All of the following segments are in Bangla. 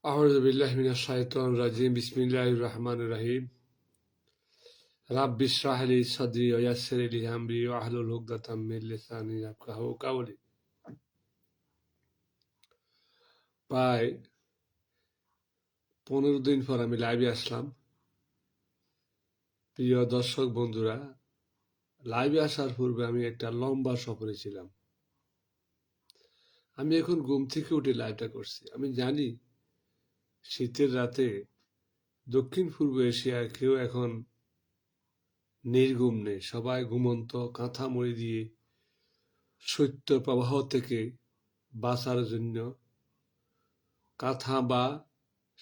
أعوذ بالله من الشيطان الرجيم بسم الله الرحمن الرحيم رب اشرح لي صدري ويسر لي أمري واحلل عقدة من لساني يفقهوا قولي। প্রায় 15 দিন পর আমি লাইভে আসলাম। প্রিয় দর্শক বন্ধুরা, লাইভে আসার পূর্বে আমি একটা লম্বা সফরে ছিলাম। আমি এখন ঘুম থেকে উঠে লাইভটা করছি। আমি জানি শীতের রাতে দক্ষিণ পূর্ব এশিয়ার কেউ এখন নির্ঘুম নেই, সবাই ঘুমন্ত, কাঁথা মুড়ি দিয়ে শৈত্য প্রবাহ থেকে বাঁচার জন্য কাঁথা বা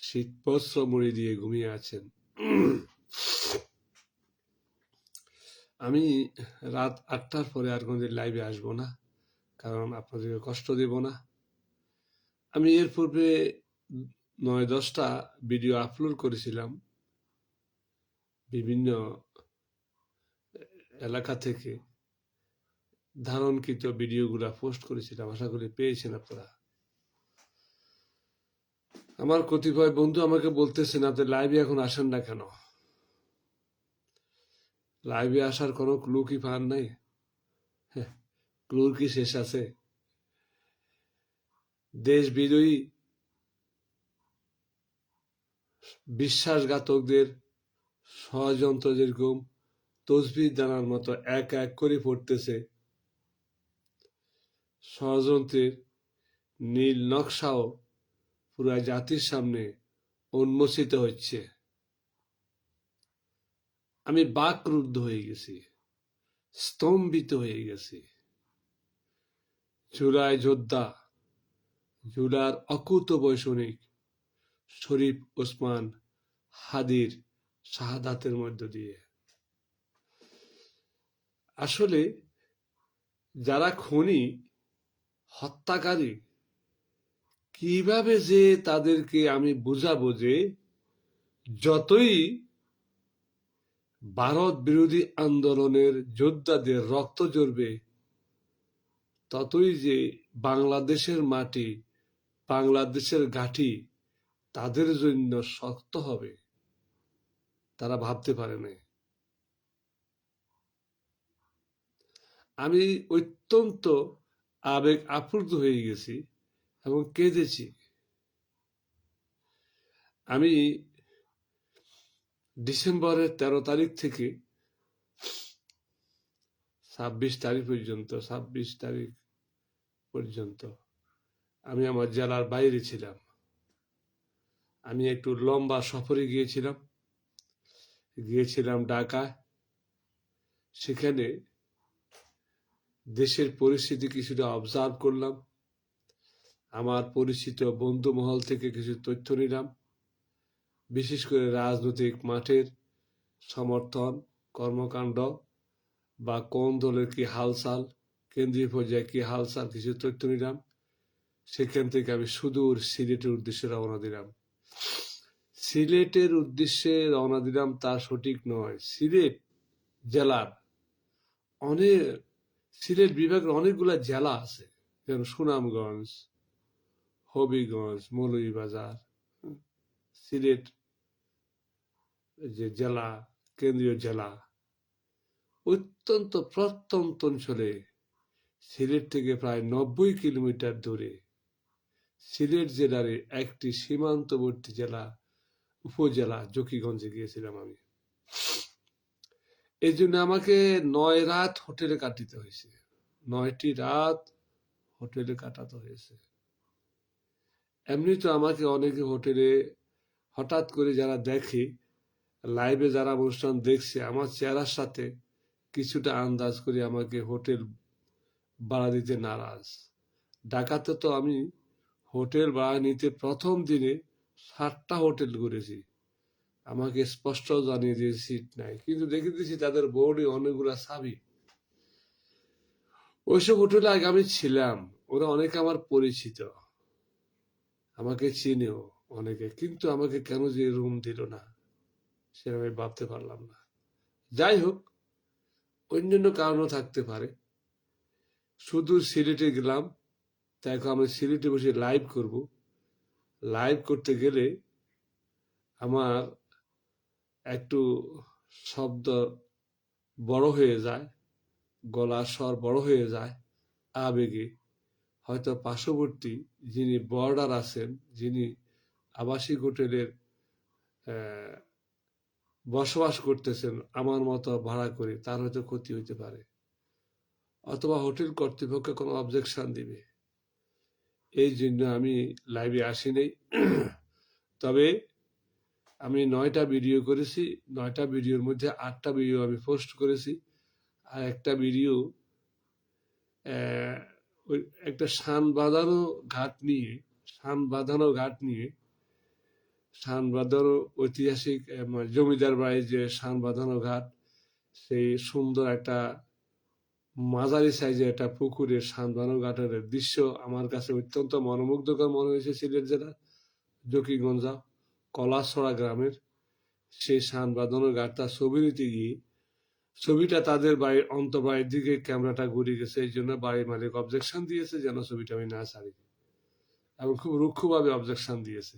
শীতবস্ত্র মুড়ি দিয়ে ঘুমিয়ে আছেন। আমি রাত 8টার পরে আর কোনদিন লাইভে আসবো না, কারণ আপনাদেরকে কষ্ট দেব না। আমি এর পূর্বে 9-10টা ভিডিও আপলোড করেছিলাম বিভিন্ন এলাকা থেকে ধারণকৃত ভিডিওগুলা পোস্ট করেছিলাম, আশা করি পেয়েছেন আপনারা। আমার কতিপয় বন্ধু আমাকে বলতেছেন, আপনি লাইভে এখন আসেন না কেন? লাইভে আসার কোনো ক্লু কি পান নাই? ক্লুর কি শেষ আছে? দেশ বিরোধী বিশ্বাসঘাতকদের ষড়যন্ত্র যেরকম তসবিহ দানার মতো এক এক করে পড়তেছে, ষড়যন্ত্রের নীল নকশাও পুরা জাতির সামনে উন্মোচিত হচ্ছে। আমি বাকরুদ্ধ হয়ে গেছি, স্তম্ভিত হয়ে গেছি। জুলাই যোদ্ধা, জুলার অকুত বৈষয়িক শরীফ ওসমান হাদির শাহাদাতের মধ্য দিয়ে আসলে যারা খুনি, হত্যাকারী, কিভাবে যে তাদেরকে আমি বুঝাবো যে যতই ভারত বিরোধী আন্দোলনের যোদ্ধাদের রক্ত ঝরবে, ততই যে বাংলাদেশের মাটি, বাংলাদেশের ঘাঁটি তাদের জন্য শক্ত হবে, তারা ভাবতে পারে না। আমি অত্যন্ত আবেগ আপ্লুত হয়ে গেছি এবং কেঁদেছি। আমি ডিসেম্বরের 13 তারিখ থেকে 26 তারিখ পর্যন্ত আমি আমার জেলার বাইরে ছিলাম। আমি একটু লম্বা সফরে গিয়েছিলাম ঢাকায়। সেখানে দেশের পরিস্থিতি কিছুটা অবজার্ভ করলাম। আমার পরিচিত বন্ধু মহল থেকে কিছু তথ্য নিলাম, বিশেষ করে রাজনৈতিক মাঠের সমর্থন, কর্মকাণ্ড বা কোন দলের কি হালচাল, কেন্দ্রীয় পর্যায়ে কি হালচাল, কিছু তথ্য নিলাম। সেখান থেকে আমি সুদূর সিলেটের উদ্দেশ্যে রওনা দিলাম। সিলেটের উদ্দেশ্যে রওনা দিলাম তা সঠিক নয়। সিলেট জেলার সিলেট বিভাগের অনেকগুলা জেলা আছে, যেমন সুনামগঞ্জ, হবিগঞ্জ, মৌলভীবাজার। সিলেট যে জেলা, কেন্দ্রীয় জেলা, অত্যন্ত প্রত্যন্ত অঞ্চলে, সিলেট থেকে প্রায় 90 কিলোমিটার দূরে সিলেট জেলার একটি সীমান্তবর্তী জেলা, উপজেলা জকিগঞ্জে গিয়েছিলাম আমি। এই জন্য আমাকে 9 রাত হোটেলে কাটাতে হয়েছে। 9টি রাত হোটেলে কাটাতে হয়েছে। এমনি তো আমাকে অনেকে হোটেলে হঠাৎ করে যারা দেখে, লাইভে যারা অনুষ্ঠান দেখছে, আমার চেহারার সাথে কিছুটা আন্দাজ করে আমাকে হোটেল ভাড়া দিতে নারাজ। ঢাকাতে তো আমি হোটেল ভাড়া নিতে প্রথম দিনে 7টা হোটেল ঘুরেছি, আমাকে স্পষ্ট জানিয়ে দিয়ে সিট নাই, কিন্তু দেখে দিয়েছি তাদের বোর্ডে অনেকগুলা চাবি। ওইসব হোটেলে আগে আমি ছিলাম, ওরা অনেকে আমার পরিচিত, আমাকে চিনেও অনেকে, কিন্তু আমাকে কেন যে রুম দিল না সেটা আমি ভাবতে পারলাম না। যাই হোক, অন্যান্য কারণও থাকতে পারে। শুধু সিলেটে গেলাম, তাই এখন আমি সিলেটে বসে লাইভ করব। লাইভ করতে গেলে আমার একটু শব্দ বড় হয়ে যায়, গলার স্বর বড় হয়ে যায় আবেগে। হয়তো পার্শ্ববর্তী যিনি বর্ডার আছেন, যিনি আবাসিক হোটেলের বসবাস করতেছেন আমার মতো ভাড়া করে, তার হয়তো ক্ষতি হইতে পারে, অথবা হোটেল কর্তৃপক্ষ কোনো অবজেকশন দিবে। এই জন্য আমি লাইভে আসি নাই। তবে আমি 9টা ভিডিও করেছি, 9টা ভিডিওর মধ্যে 8টা ভিডিও আমি পোস্ট করেছি, আর একটা ভিডিও ওই একটা শান বাঁধানো ঘাট নিয়ে, শান বাঁধানো ঐতিহাসিক জমিদার বাড়ির যে শান বাঁধানো ঘাট, সেই সুন্দর একটা মাঝারি সাইজের একটা পুকুরের শান বাঁধানো ঘাটের দৃশ্য আমার কাছে অত্যন্ত মনোমুগ্ধকর মনে হয়েছে। সিলেট জেলার জকিগঞ্জ কলাছড়া গ্রামের সেই শান বাঁধানো ঘাটটা ছবি নিতে গিয়ে ছবিটা তাদের বাড়ির অন্তঃবাড়ির দিকে ক্যামেরাটা ঘুরে গেছে, এই জন্য বাড়ির মালিক অবজেকশন দিয়েছে যেন ছবিটা আমি না ছাড়ি, এবং খুব রুক্ষভাবে অবজেকশন দিয়েছে।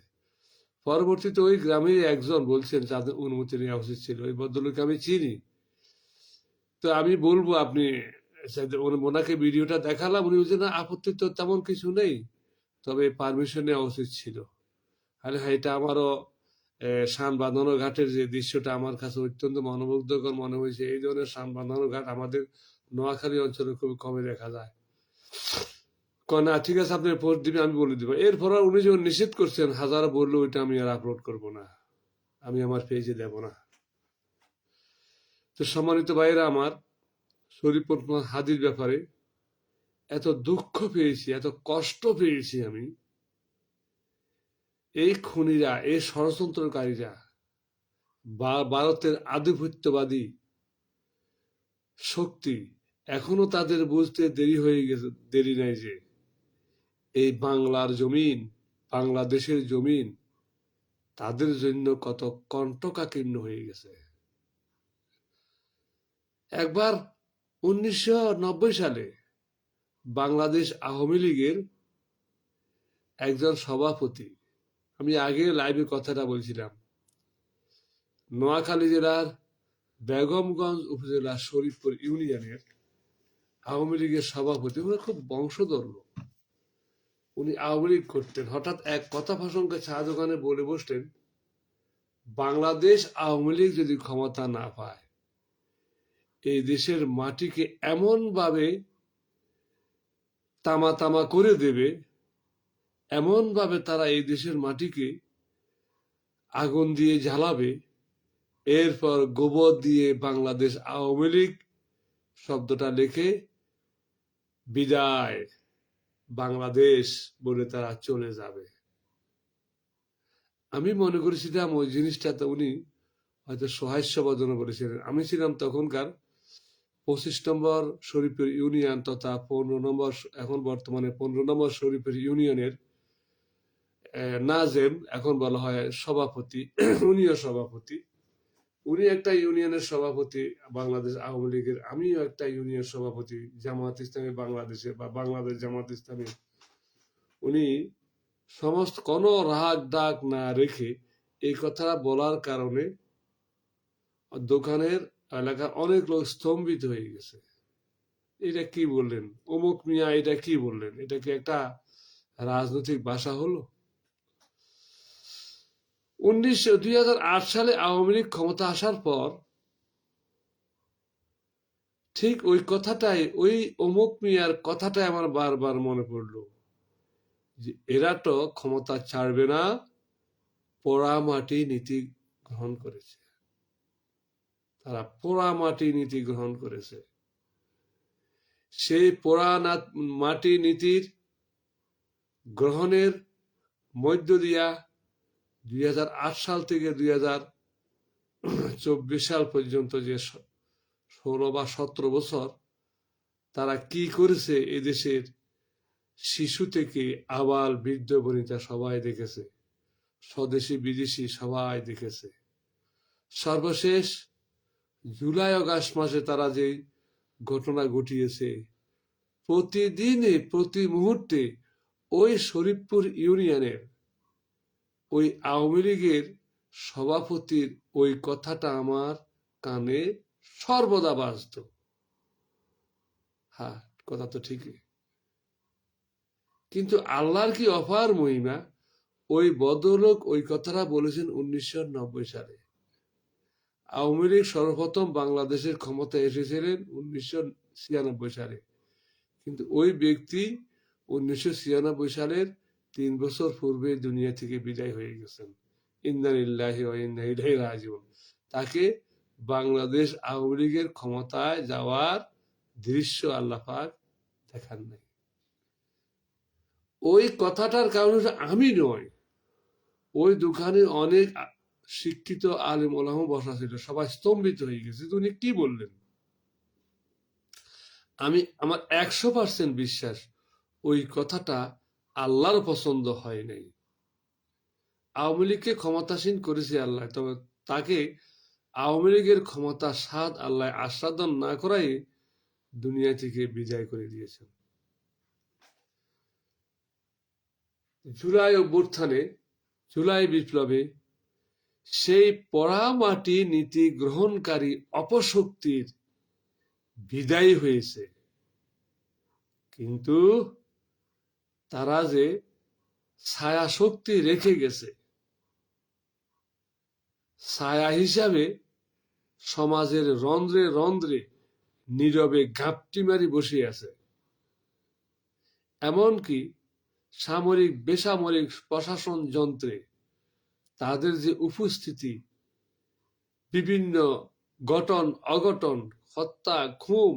পরবর্তীতে ওই গ্রামের একজন বলছেন তাদের অনুমতি নেওয়া উচিত ছিল। ওই ভদ্রলোককে আমি চিনি, তো আমি বলবো আপনি ওনাকে ভিডিওটা দেখালাম, উনি বলছেন না আপত্তি তো তেমন কিছু নেই, তবে পারমিশন নেওয়া উচিত ছিল। আরে হ্যাঁ, এটা আমারও শান বাঁধানো ঘাটের যে দৃশ্যটা আমার কাছে অত্যন্ত মনোমুগ্ধকর মনে হয়েছে। এই ধরনের শান বাঁধানো ঘাট আমাদের নোয়াখালী অঞ্চলে খুব কমই দেখা যায়। না ঠিক আছে, আপনি পোস্ট দিবেন, আমি বলে দিব। এরপর উনি যখন নিষেধ করছেন, হাজারো বললো ওইটা আমি আর আপলোড করব না, আমি আমার পেজে দেব না। তো সম্মানিত ভাইয়েরা আমার, শরীফুর হাদির ব্যাপারে এত দুঃখ পেয়েছি, এত কষ্ট পেয়েছি আমি। এই খুনিরা, এই ষড়যন্ত্রকারীরা, ভারতের আধিপত্যবাদী শক্তি এখনো তাদের বুঝতে দেরি নাই যে এই বাংলার জমিন, বাংলাদেশের জমিন তাদের জন্য কত কণ্টকাকীর্ণ হয়ে গেছে। একবার 1990 সালে বাংলাদেশ আওয়ামী লীগের একজন সভাপতি, আমি আগে লাইভে কথাটা বলছিলাম, নোয়াখালী জেলার বেগমগঞ্জ উপজেলার শরীফপুর ইউনিয়নের আওয়ামী লীগের সভাপতি, উনি খুব বংশধর লোক, উনি আওয়ামী লীগ করতেন। হঠাৎ এক কথা প্রসঙ্গে চা দোকানে বলে বসলেন, বাংলাদেশ আওয়ামী লীগ যদি ক্ষমতা না পায়, এই দেশের মাটিকে এমন ভাবে তামা তামা করে দেবে, এমন ভাবে তারা এই দেশের মাটিকে আগুন দিয়ে জ্বালাবে, এরপর গোবর দিয়ে বাংলাদেশ আওয়ামী লীগ শব্দটা লিখে বিদায় বাংলাদেশ বলে তারা চলে যাবে। আমি মনে করেছিলাম ওই জিনিসটাতে উনি হয়তো সহাস্যবদনে বলেছিলেন। আমি ছিলাম তখনকার 25 নম্বর শরীফের ইউনিয়ন তথা 15 নম্বর, এখন বর্তমানে 15 নম্বর শরীফের ইউনিয়নের নাজেম, এখন বলা হয় সভাপতি। উনিও সভাপতি, উনি একটা ইউনিয়নের সভাপতি বাংলাদেশ আওয়ামী লীগের, আমিও একটা ইউনিয়ন সভাপতি জামাত ইসলামী বাংলাদেশে বা বাংলাদেশ জামাত ইসলামী। উনি সমস্ত কোনো রাগ ডাক না রেখে এই কথা বলার কারণে দোকানের এলাকার অনেক লোক স্তম্ভিত হয়ে গেছে। এটা কি বললেন অমুক মিয়া, এটা কি বললেন, এটা কি একটা রাজনৈতিক ভাষা হলো? 2008 সালে আওয়ামী লীগ ক্ষমতা আসার পর ঠিক ওই কথাটাই, ওই অমুক মিয়ার কথাটাই আমার বারবার মনে পড়লো, যে এরা তো ক্ষমতা ছাড়বে না, পোড়ামাটি নীতি গ্রহণ করেছে, তারা পোড়ামাটি নীতি গ্রহণ করেছে। সেই মাটি নীতির গ্রহণের মধ্য দিয়া 2008 সাল থেকে 2024 সাল পর্যন্ত যে 16 বা 17 বছর তারা কি করেছে, এদেশের শিশু থেকে আবাল বৃদ্ধ বনিতা সবাই দেখেছে, স্বদেশী বিদেশি সবাই দেখেছে। সর্বশেষ জুলাই আগস্ট মাসে তারা যে ঘটনা ঘটিয়েছে, প্রতিদিনে প্রতি মুহূর্তে ওই শরীফপুর ইউনিয়নের ওই আওয়ামী লীগের সভাপতির ওই কথাটা আমার কানে সর্বদা বাজত। হ্যাঁ, কথা তো ঠিকই, কিন্তু আল্লাহর কি অপার মহিমা, ওই ভদ্রলোক ওই কথাটা বলেছেন 1990 সালে। আওয়ামী লীগ সর্বপ্রথম বাংলাদেশের ক্ষমতায় এসেছিলেন 1996 সালে, কিন্তু ওই ব্যক্তি 1996 সালের 3 বছর পূর্বে দুনিয়া থেকে বিদায় হয়ে গেছেন। ইন্না লিল্লাহি ওয়া ইন্না ইলাইহি রাজিউন। তাকে বাংলাদেশ আওয়ামী লীগের ক্ষমতায় যাওয়ার দৃশ্য আল্লাহ পাক দেখান নাই। ওই কথাটার কারণে আমি নয়, ওই দোকানে অনেক শিক্ষিত আলেম ওলামা বসা ছিল, সবাই স্তম্ভিত হয়ে গেছে উনি কি বললেন। আমার 100% বিশ্বাস ওই কথাটা আল্লাহর পছন্দ হয় নাই। আওয়ামী লীগকে ক্ষমতাসীন করেছে আল্লাহ, তবে তাকে আওয়ামী লীগের ক্ষমতা স্বাদ আল্লাহ আস্বাদন না করাই দুনিয়া থেকে বিদায় করে দিয়েছেন। জুলাই অভ্যুত্থানে, জুলাই বিপ্লবে সেই পোড়ামাটি নীতি গ্রহণকারী অপশক্তির বিদায় হয়েছে, কিন্তু তারা যে ছায়া শক্তি রেখে গেছে, ছায়া হিসাবে সমাজের রন্ধ্রে রন্ধ্রে নীরবে ঘাপটি মারি বসে আছে। এমনকি সামরিক বেসামরিক প্রশাসন যন্ত্রে তাদের যে উপস্থিতি, বিভিন্ন ঘটন অঘটন, হত্যা, খুন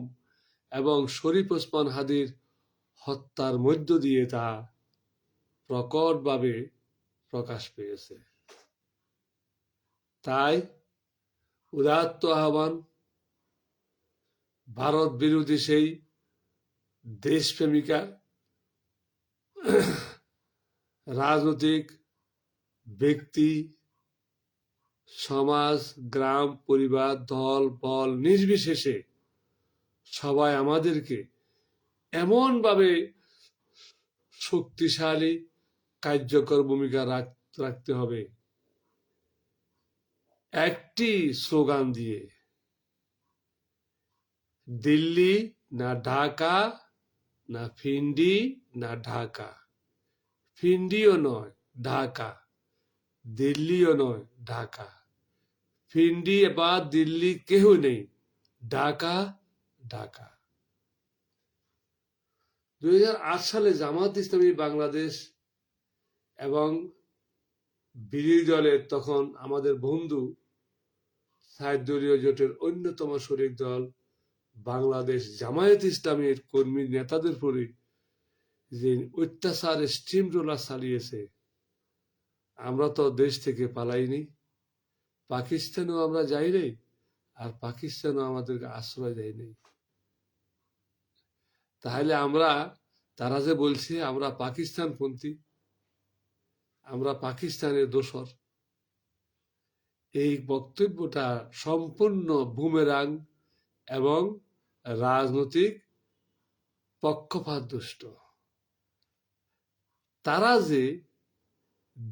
এবং শরীফ ওসমান হাদির হত্যার মধ্য দিয়ে তা প্রকটভাবে প্রকাশ পেয়েছে। তাই উদাত্ত আহ্বান, ভারত বিরোধী সেই দেশপ্রেমিকা রাজনৈতিক ব্যক্তি, সমাজ, গ্রাম, পরিবার, দল বল নির্বিশেষে সবাই আমাদেরকে এমনভাবে শক্তিশালী কার্যকর ভূমিকা রাখতে হবে, একটি স্লোগান দিয়ে, দিল্লি না ঢাকা, না ফিন্ডি না ঢাকা, ফিন্ডিও নয় ঢাকা, দিল্লিও নয় ঢাকা, ফিন্ডি বা দিল্লি কেউ নেই, ঢাকা ঢাকা। 2008 সালে জামাত ইসলামী বাংলাদেশ এবং বিরোধী দলের তখন আমাদের বন্ধু ৬০ দলীয় জোটের অন্যতম শরিক দল বাংলাদেশ জামায়াত ইসলামের কর্মী নেতাদের পরে যে অত্যাচার স্টিম রোলার চালিয়েছে, আমরা তো দেশ থেকে পালাইনি, পাকিস্তানেও আমরা যাই নাই, আর পাকিস্তানও আমাদেরকে আশ্রয় দেয় নাই। তাহলে তারা যে বলছে আমরা পাকিস্তানপন্থী, আমরা পাকিস্তানের দোসর, এই বক্তব্যটা সম্পূর্ণ বুমেরাং এবং রাজনৈতিক পক্ষপাতদুষ্ট। তারা যে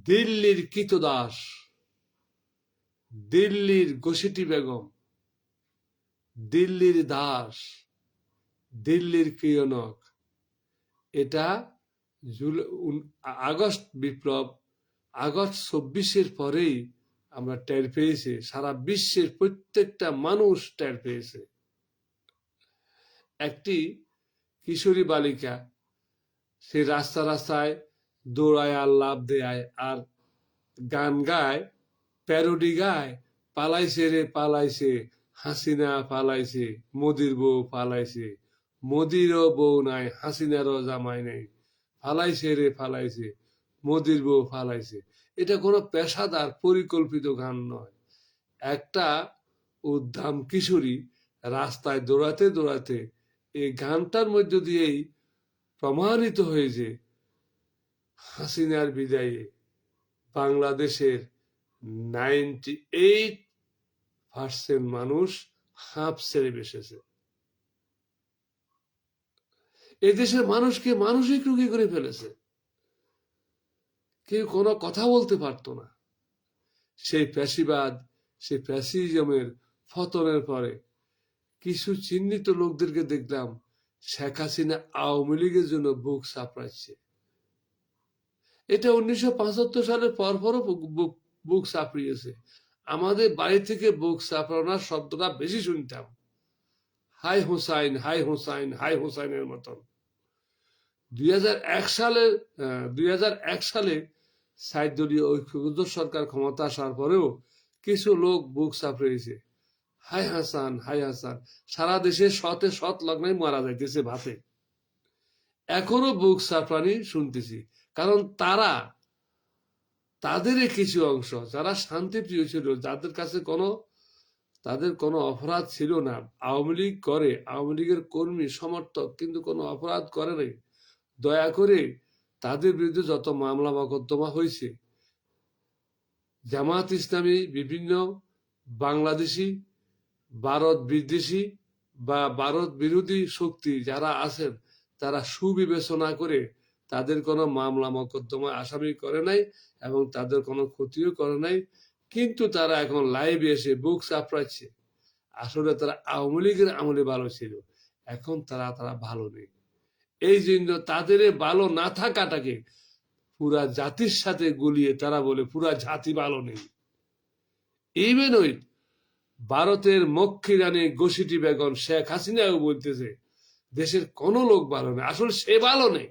দিল্লির কৃতদাস, দিল্লির ঘসিটি বেগম, দিল্লির দাস, দিল্লির কিয়নক, এটা আগস্ট বিপ্লব, আগস্ট 24-এর পরেই আমরা টের পেয়েছি, সারা বিশ্বের প্রত্যেকটা মানুষ টের পেয়েছে। একটি কিশোরী বালিকা সে রাস্তায় দৌড়ায় আর লাভ দেয় আর গান গায়, প্যারোডি গায়, পালাইছে রে পালাইছে, হাসিনা পালাইছে, মোদির বউ পালাইছে, মোদিরও বউ নাই, হাসিনারও জামাই নেই, ফালাইছে রে ফালাইছে, মোদির বউ ফালাইছে। এটা কোনো পেশাদার পরিকল্পিত গান নয়। একটা উদ্দাম কিশোরী রাস্তায় দৌড়াতে দৌড়াতে এই গানটার মধ্য দিয়েই প্রমাণিত হয়েছে হাসিনার বিদায়ে বাংলাদেশের 98% মানুষ হাঁপ ছেড়ে বসেছে। এদেশের মানুষকে মানসিক রোগী করে ফেলেছে। কেউ কোনো কথা বলতে পারতো না। সেই ফ্যাসিবাদ, সেই ফ্যাসিজমের পতনের পরে কিছু চিহ্নিত লোকদেরকে দেখলাম শেখ হাসিনা আওয়ামী লীগের জন্য বুক চাপড়াচ্ছে। এটা 1975 সালের পরপরও বুক চাপড়িয়েছে। আমাদের বাড়ি থেকে বুক চাপড়ানোর শব্দটা বেশি শুনতাম, হাই হোসাইন, হাই হোসাইন, হাই হোসাইনের মতন। 2001 সালে 2001 সালে ৬০ দলীয় ঐক্যবদ্ধ সরকার ক্ষমতা আসার পরেও কিছু লোক বুক চাপড়িয়েছে, হাই হাসান, হাই হাসান। সারা দেশে শতে শত লগ্নায় মারা যাইতেছে ভাতে। এখনো বুক চাপড়ানি শুনতেছি, কারণ তাদেরই কিছু অংশ যারা শান্তিপ্রিয় ছিল, তাদের কোনো অপরাধ ছিল না, আওয়ামী লীগ করে, আওয়ামী লীগের কর্মী সমর্থক, কিন্তু কোনো অপরাধ করে নাই, দয়া করে তাদের বিরুদ্ধে যত মামলা মোকদ্দমা হয়েছে, জামাত ইসলামী, বিভিন্ন বাংলাদেশি, ভারত বিদ্বেষী বা ভারত বিরোধী শক্তি যারা আছেন, তারা সুবিবেচনা করে তাদের কোনো মামলা মোকদ্দমা আসামি করে নাই এবং তাদের কোনো ক্ষতিও করে নাই। কিন্তু তারা এখন লাইভে এসে বুক চাপড়াচ্ছে। আসলে তারা আওয়ামী লীগের আমলে ভালো ছিল, এখন তারা ভালো নেই। এই জন্য তাদের ভালো না থাকাটাকে পুরা জাতির সাথে গুলিয়ে তারা বলে পুরা জাতি ভালো নেই। ইভেন ওই ভারতের মক্ষী রানী গোসিটি বেগম শেখ হাসিনাও বলতেছে দেশের কোন লোক ভালো নেই। আসলে সে ভালো নেই,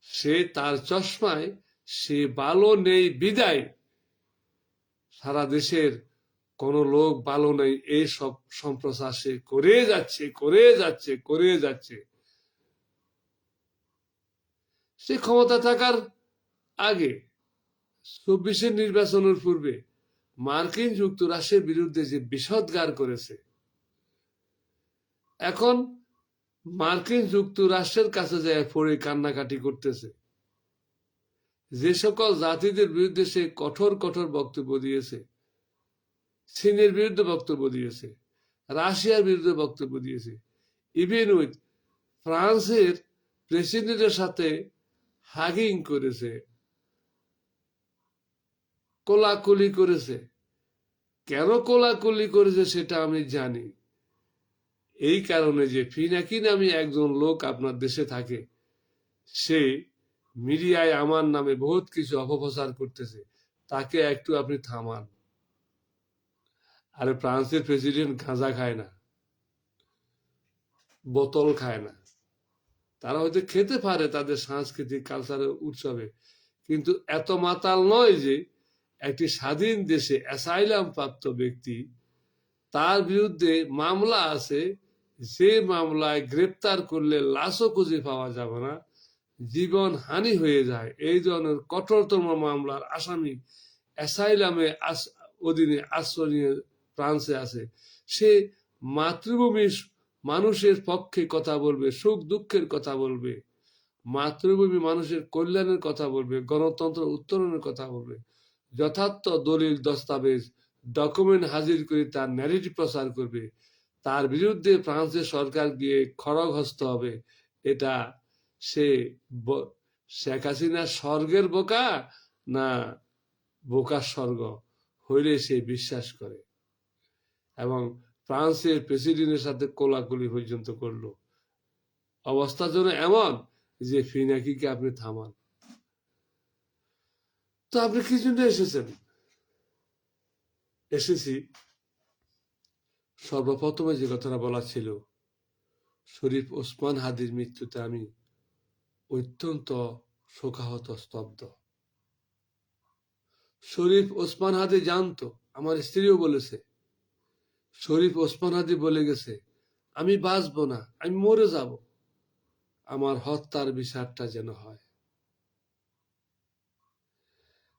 সে তার চশমায় সে ভালো নেই বিদায় সারা দেশের কোন লোক ভালো নেই এই সব সম্প্রচার সে করে যাচ্ছে। সে ক্ষমতা থাকার আগে 24-এর নির্বাচনের পূর্বে মার্কিন যুক্তরাষ্ট্রের বিরুদ্ধে যে বিষোদ্গার করেছে, এখন মার্কিন যুক্তরাষ্ট্রের কাছে যায় পড়ে কান্নাকাটি করতেছে। যে সকল জাতিদের বিরুদ্ধে সে কঠোর বক্তব্য দিয়েছে, চীনের বিরুদ্ধে বক্তব্য দিয়েছে, রাশিয়ার বিরুদ্ধে বক্তব্য দিয়েছে, ইভেন উইথ ফ্রান্সের প্রেসিডেন্টের সাথে হাগিং করেছে, কোলাকুলি করেছে। কেন কোলাকুলি করেছে সেটা আমি জানি, এই কারণে যে পিনাকি নামে একজন লোক আপনার দেশে থাকে, সে মিডিয়ায় আমার নামে বহুত কিছু অপপ্রচার করতেছে, তাকে একটু আপনি থামান। আরে ফ্রান্সের প্রেসিডেন্ট গাঁজা খায় না, বোতল খায় না। তারা হয়তো খেতে পারে তাদের সাংস্কৃতিক কালচারের উৎসবে, কিন্তু এত মাতাল নয় যে একটি স্বাধীন দেশে অ্যাসাইলাম প্রাপ্ত ব্যক্তি, তার বিরুদ্ধে মামলা আছে, যে মামলায় গ্রেপ্তার করলে লাশও খুঁজে পাওয়া যাবে না, জীবন হানি হয়ে যায়, এই ধরনের কঠোরতম মামলার আসামি অ্যাসাইলামে অধীনে আশ্রয় নিয়ে ফ্রান্সে আছে। সে মাতৃভূমির মানুষের পক্ষে কথা বলবে, সুখ দুঃখের কথা বলবে, মাতৃভূমি মানুষের কল্যাণের কথা বলবে, গণতন্ত্র উত্তরণের কথা বলবে, যথার্থ দলিল দস্তাবেজ ডকুমেন্ট হাজির করে তার ন্যারেটিভ প্রচার করবে। তার বিরুদ্ধে ফ্রান্সের সরকার গিয়ে খড়গহস্ত হবে। এটা সে শেখ হাসিনা স্বর্গের বোকা না বোকার স্বর্গ হইলে সে বিশ্বাস করে, এবং ফ্রান্সের প্রেসিডেন্টের সাথে কোলাকুলি পর্যন্ত করলো। অবস্থা যেন এমন যে ফিনাকিকে আপনি থামান। তো আপনি কি জন্য এসেছেন? এসেছি সর্বপ্রথমে যে কথাটা বলা ছিল, শরীফ ওসমান হাদির মৃত্যুতে আমি অত্যন্ত শোকাহত, স্তব্ধ। শরীফ ওসমান হাদি জানতো, আমার স্ত্রীও বলেছে, শরীফ ওসমান হাদি বলে গেছে আমি বাঁচবো না, আমি মরে যাব, আমার হত্যার বিচারটা যেন হয়।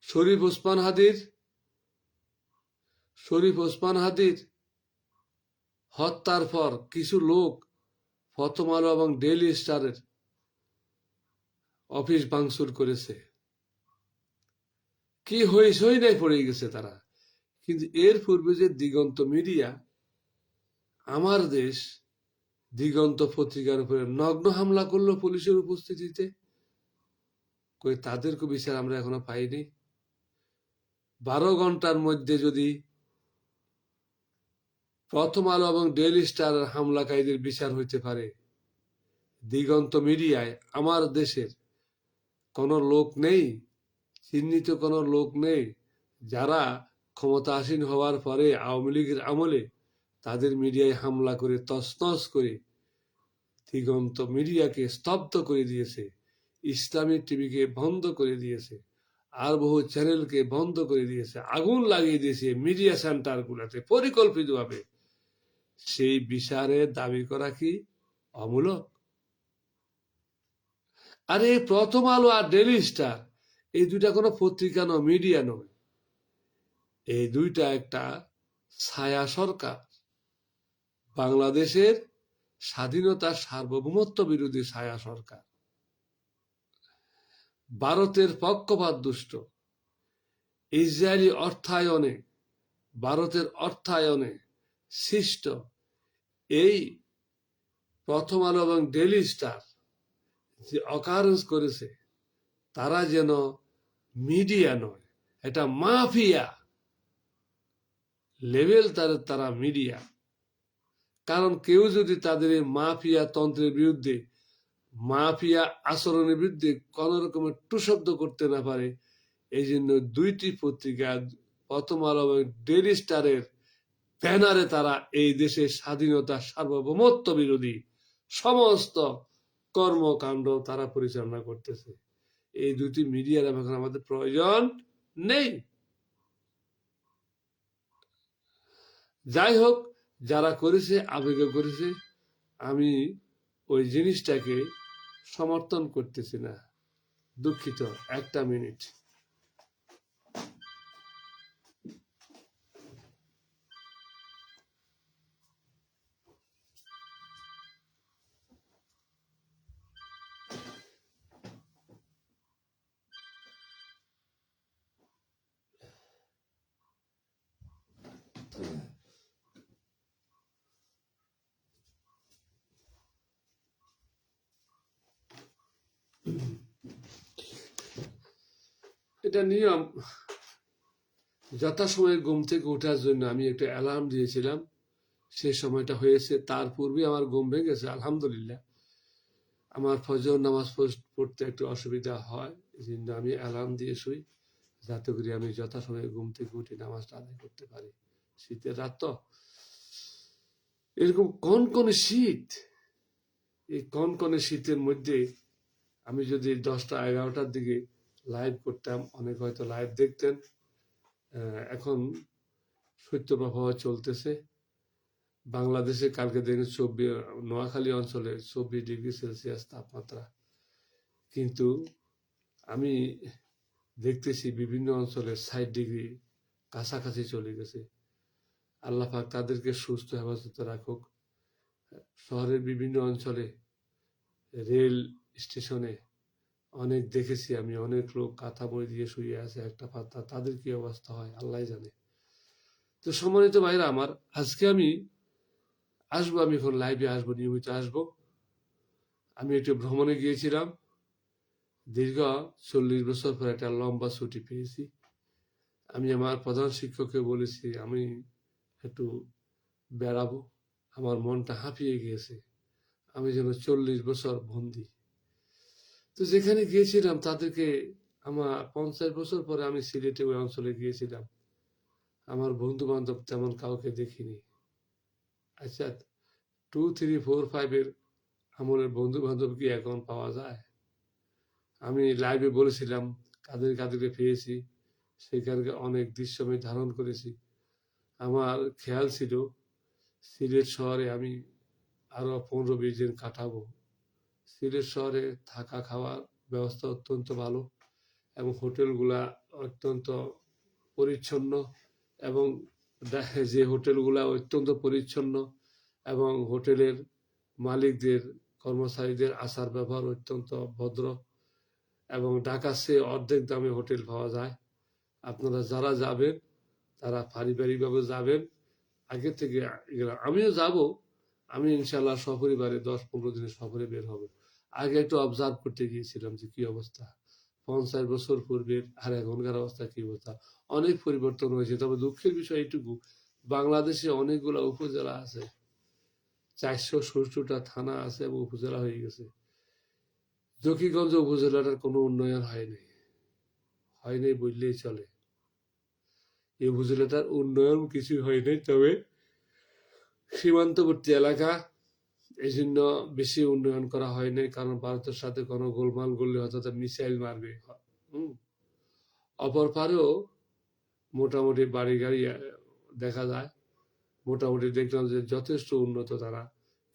শরীফ ওসমান হাদির হত্যার পর কিছু লোক প্রথম আলো এবং ডেইলি স্টারের অফিস ভাঙচুর করেছে, কি হই নাই পড়ে গেছে তারা। কিন্তু এর পূর্বে যে দিগন্ত মিডিয়া, আমার দেশ দিগন্ত পত্রিকার উপরে নগ্ন হামলা করলো পুলিশের উপস্থিতিতে, কই তাদেরকে বিচার আমরা এখনো পাইনি। 12 ঘন্টার মধ্যে যদি প্রথম আলো এবং ডেইলি স্টার হামলাকারীদের বিচার হইতে পারে, দিগন্ত মিডিয়ায় আমার দেশের কোন লোক নেই, চিহ্নিত কোন লোক নেই যারা ক্ষমতাসীন হওয়ার পরে আওয়ামী লীগের আমলে তাদের মিডিয়ায় হামলা করে তছনছ করে দিগন্ত মিডিয়াকে স্তব্ধ করে দিয়েছে, ইসলামিক টিভিকে বন্ধ করে দিয়েছে, আর বহু চ্যানেলকে বন্ধ করে দিয়েছে, আগুন লাগিয়ে দিয়েছে মিডিয়া সেন্টার গুলাতে পরিকল্পিতভাবে। সেই বিচারে দাবি করা কি অমূলক? আর এই প্রথম আলো আর ডেইলি স্টার এই দুইটা কোনো পত্রিকা নয়, মিডিয়া নয়, এই দুইটা একটা ছায়া সরকার, বাংলাদেশের স্বাধীনতা সার্বভৌমত্ব বিরোধী ছায়া সরকার, ভারতের পক্ষপাত দুষ্ট, ইসরায়েলি অর্থায়নে, ভারতের অর্থায়নে সৃষ্ট এই প্রথম আলো এবং ডেইলি স্টার যে অকারেন্স করেছে, তারা যেন মিডিয়া নয়, এটা মাফিয়া লেভেল, তারা মিডিয়া। কারণ কেউ যদি তাদের এই মাফিয়া তন্ত্রের বিরুদ্ধে, মাফিয়া আচরণের বিরুদ্ধে কোন রকমের টুশব্দ করতে না পারে, এই জন্য দুইটি পত্রিকা প্রথম আলো এবং ডেইলি স্টারের ব্যানারে তারা এই দেশের স্বাধীনতা সার্বভৌমত্ব বিরোধী সমস্ত কর্মকাণ্ড তারা পরিচালনা করতেছে। এই দুটি মিডিয়ার এখন আমাদের প্রয়োজন নেই। যাই হোক, যারা করেছে আবেগে করেছে, আমি ওই জিনিসটাকে সমর্থন করতেছি না, দুঃখিত। একটা মিনিট। এটা নিয়ম, যথাসময়ে ঘুম থেকে ওঠার জন্য আমি একটা অ্যালার্ম দিয়েছিলাম, সে সময়টা হয়েছে, তার পূর্বে আমার ঘুম ভেঙেছে আলহামদুলিল্লাহ। আমার ফজর নামাজ পড়তে একটু অসুবিধা হয়, এই জন্য আমি অ্যালার্ম দিয়ে শুই, যাতে করে আমি যথাসময়ে ঘুম থেকে উঠে নামাজটা আদায় করতে পারি। শীতের রাত তো, এরকম কনকনে শীত, এই কনকনে শীতের মধ্যে আমি যদি 10টা 11টার দিকে লাইভ করতাম, অনেক হয়তো লাইভ দেখতেন। এখন শৈত্যপ্রবাহ চলতেছে বাংলাদেশে, কালকে দেখেন নোয়াখালী অঞ্চলে 24°C তাপমাত্রা, কিন্তু আমি দেখতেছি বিভিন্ন অঞ্চলে 60° কাছাকাছি চলে গেছে। আল্লাহ পাক তাদেরকে সুস্থ হেফাজতে রাখুক। শহরের বিভিন্ন অঞ্চলে রেল স্টেশনে অনেক দেখেছি আমি, অনেক লোক কাঁথা বই দিয়ে শুয়ে আছে একটা পাতা, তাদের কি অবস্থা হয় আল্লাহ জানে। তো সম্মানিত ভাইরা আমার, আজকে আমি আসবো, আমি এখন লাইভে আসবো, নিয়মিত আসবো। আমি একটু ভ্রমণে গিয়েছিলাম, দীর্ঘ 40 বছর পর একটা লম্বা ছুটি পেয়েছি। আমি আমার প্রধান শিক্ষককে বলেছি আমি একটু বেড়াবো, আমার মনটা হাঁপিয়ে গিয়েছে, আমি যেন 40 বছর বন্দি। তো যেখানে গিয়েছিলাম তাদেরকে, আমার 50 বছর পরে আমি সিলেটে ওই অঞ্চলে গিয়েছিলাম, আমার বন্ধু বান্ধব তেমন কাউকে দেখিনি। আচ্ছা, 2, 3, 4, 5 এর আমলের বন্ধু বান্ধব কি এখন পাওয়া যায়? আমি লাইভে বলেছিলাম কাদের কাদেরকে পেয়েছি, সেখানকার অনেক দৃশ্য আমি ধারণ করেছি। আমার খেয়াল ছিল সিলেট শহরে আমি আরো 15-20 দিন কাটাবো। সিলেট শহরে থাকা খাওয়ার ব্যবস্থা অত্যন্ত ভালো, এবং হোটেলগুলা অত্যন্ত পরিচ্ছন্ন, এবং যে হোটেলগুলা অত্যন্ত পরিচ্ছন্ন এবং হোটেলের মালিকদের, কর্মচারীদের আচার ব্যবহার অত্যন্ত ভদ্র, এবং ঢাকার চেয়ে অর্ধেক দামে হোটেল পাওয়া যায়। আপনারা যারা যাবেন তারা পারিবারিকভাবে যাবেন, আগে থেকে আমিও যাব, আমি ইনশাল্লাহ সপরিবারে 10-15 দিনের সফরে বের হব। আগে একটু অবজার্ভ করতে গিয়েছিলাম যে কি অবস্থা, 50 বছর পূর্বের আর এখনকার অবস্থা কি অবস্থা, অনেক পরিবর্তন হয়েছে। তবে দুঃখের বিষয় এইটুকু, বাংলাদেশে অনেকগুলো উপজেলা আছে, 460টা থানা আছে এবং উপজেলা হয়ে গেছে। জকিগঞ্জ উপজেলাটার কোনো উন্নয়ন হয়নি বললেই চলে। এই উপজেলাটার উন্নয়ন কিছু হয়নি, তবে সীমান্তবর্তী এলাকা, এই জন্য বেশি উন্নয়ন করা হয়নি, কারণ ভারতের সাথে কোনো গোলমাল করলে হয়তো তার মিসাইল মারবে। অপর পারেও মোটামুটি বাড়ি গাড়ি দেখা যায়, মোটামুটি দেখলাম যে যথেষ্ট উন্নত তারা।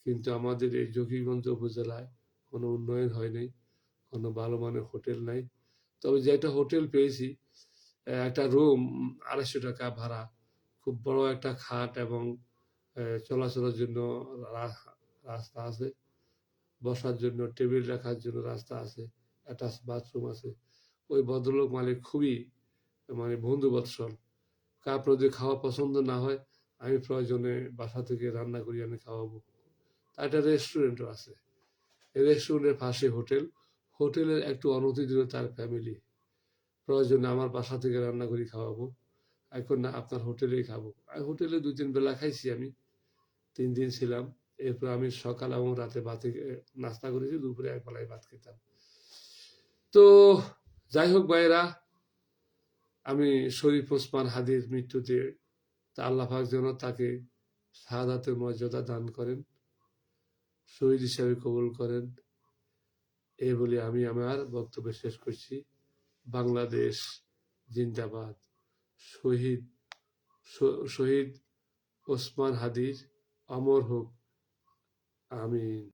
কিন্তু আমাদের এই জকিগঞ্জ উপজেলায় কোনো উন্নয়ন হয়নি, কোনো ভালো মানের হোটেল নাই। তবে যেটা হোটেল পেয়েছি, একটা রুম 250 টাকা ভাড়া, খুব বড় একটা খাট এবং চলাচলের জন্য রাস্তা আছে, বসার জন্য টেবিল রাখার জন্য রাস্তা আছে, অ্যাটাচ বাথরুম আছে। ওই ভদ্রলোক মালিক খুবই মানে বন্ধু বৎসল। আপনার যদি খাওয়া পছন্দ না হয়, আমি প্রয়োজনে বাসা থেকে রান্না করি আমি খাওয়াবো। একটা রেস্টুরেন্টও আছে, এই রেস্টুরেন্টের পাশে হোটেল, হোটেলের একটু অনতি দূরে তার ফ্যামিলি। প্রয়োজনে আমার বাসা থেকে রান্না করে খাওয়াবো, এখন না আপনার হোটেলেই খাবো। হোটেলে 2-3 বেলা খাইছি আমি, 3 দিন ছিলাম। এরপর আমি সকাল এবং রাতে ভাতে নাস্তা করেছি, দুপুরে এক বেলায় ভাত খেতাম। তো যাই হোক ভাইয়েরা, আমি শরীফ ওসমান হাদির মৃত্যুতে আল্লাহ পাক যেন তাকে শাহাদাতের মর্যাদা দান করেন, শহীদ হিসাবে কবুল করেন, এই বলে আমি আমার বক্তব্য শেষ করছি। বাংলাদেশ জিন্দাবাদ। শহীদ শহীদ ওসমান হাদির অমর হোক। আমিন।